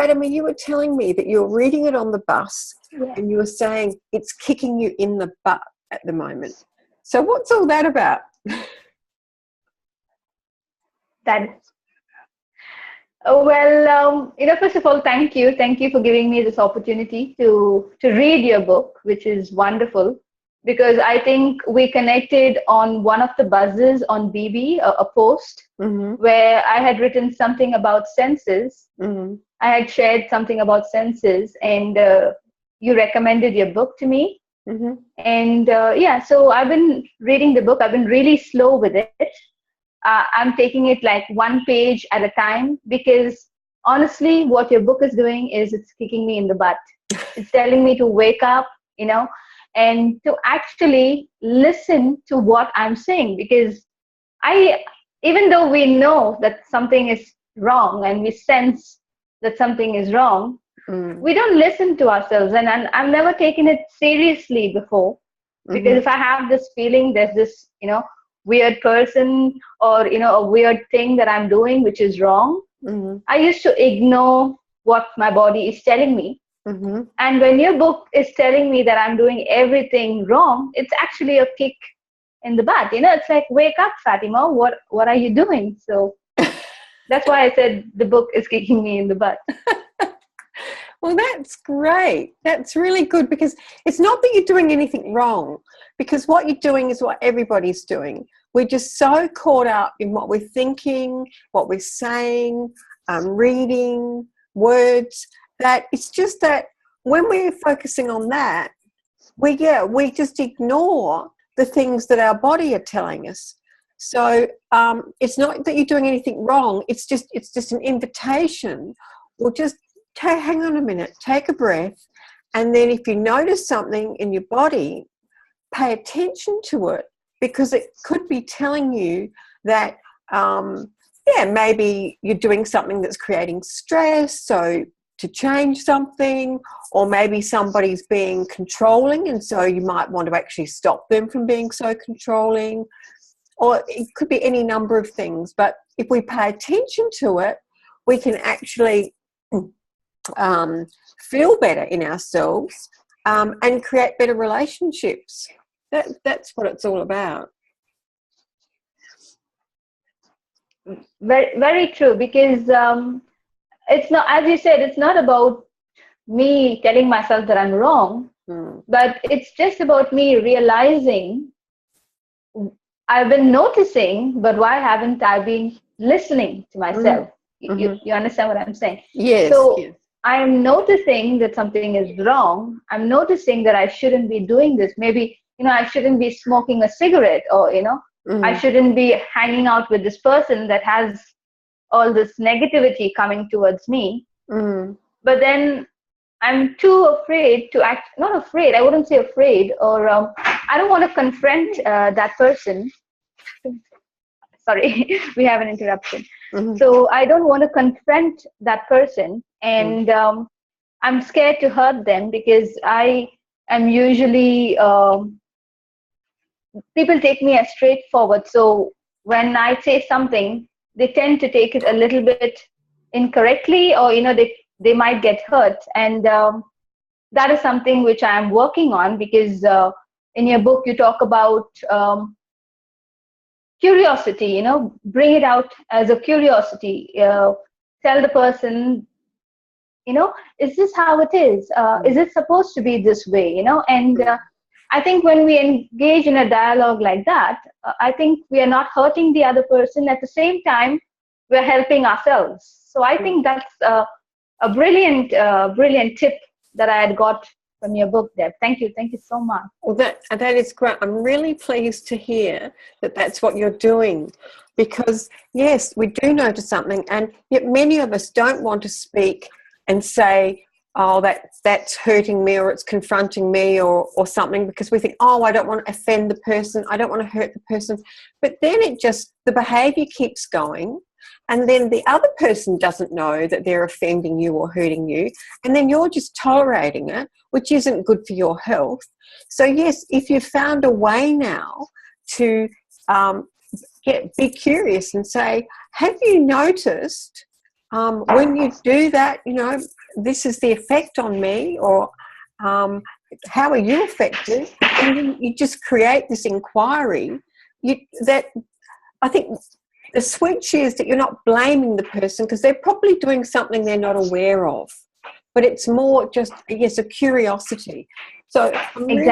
Fatima, you were telling me that you were reading it on the bus, Yeah. and you were saying it's kicking you in the butt at the moment. So what's all that about? First of all, thank you. Thank you for giving me this opportunity to read your book, which is wonderful, because I think we connected on one of the buzzes on BB, a post where I had written something about senses. I had shared something about senses, and you recommended your book to me. And so I've been reading the book. I've been really slow with it. I'm taking it like one page at a time, because honestly, what your book is doing is it's kicking me in the butt. It's telling me to wake up, and to actually listen to what I'm saying, because even though we know that something is wrong and we sense that something is wrong, we don't listen to ourselves. And I've never taken it seriously before, because if I have this feeling, there's this, weird person or, a weird thing that I'm doing, which is wrong, I used to ignore what my body is telling me. And when your book is telling me that I'm doing everything wrong, it's actually a kick in the butt. It's like, wake up, Fatima, what are you doing? So that's why I said the book is kicking me in the butt. Well, that's great. That's really good, because it's not that you're doing anything wrong, because what you're doing is what everybody's doing. We're just so caught up in what we're thinking, what we're saying, reading, words, that it's just that when we're focusing on that, we just ignore the things that our body are telling us. So it's not that you're doing anything wrong. It's just an invitation. Or just hang on a minute, take a breath, and then if you notice something in your body, pay attention to it, because it could be telling you that maybe you're doing something that's creating stress, so to change something, or maybe somebody's being controlling, and so you might want to actually stop them from being so controlling, or it could be any number of things. But if we pay attention to it, we can actually feel better in ourselves and create better relationships. That's what it's all about. Very, very true, because it's not, as you said, it's not about me telling myself that I'm wrong, but it's just about me realizing I've been noticing, but why haven't I been listening to myself? You understand what I'm saying? Yes. So yes. I'm noticing that something is wrong. I'm noticing that I shouldn't be doing this. Maybe, I shouldn't be smoking a cigarette, or, I shouldn't be hanging out with this person that has all this negativity coming towards me. But then I'm too afraid to act, not afraid, I wouldn't say afraid, or I don't want to confront that person. Sorry, we have an interruption. So I don't want to confront that person, and I'm scared to hurt them, because I am usually, people take me as straightforward. So when I say something, they tend to take it a little bit incorrectly, or, they might get hurt. And that is something which I'm working on, because in your book, you talk about curiosity, bring it out as a curiosity. Tell the person, is this how it is? Is it supposed to be this way? And I think when we engage in a dialogue like that, I think we are not hurting the other person. At the same time, we're helping ourselves. So I think that's a brilliant tip that I had got from your book, Deb. Thank you so much. Well, that is great. I'm really pleased to hear that that's what you're doing, because yes, we do notice something, and yet many of us don't want to speak and say, oh, that's hurting me, or it's confronting me, or something, because we think, oh, I don't want to offend the person, I don't want to hurt the person. But then the behaviour keeps going, and then the other person doesn't know that they're offending you or hurting you, and then you're just tolerating it, which isn't good for your health. So yes, if you've found a way now to be curious and say, have you noticed when you do that, you know, this is the effect on me, or how are you affected? And you just create this inquiry. That I think the switch is that you're not blaming the person, because they're probably doing something they're not aware of, but it's more just, yes, a curiosity. So I'm really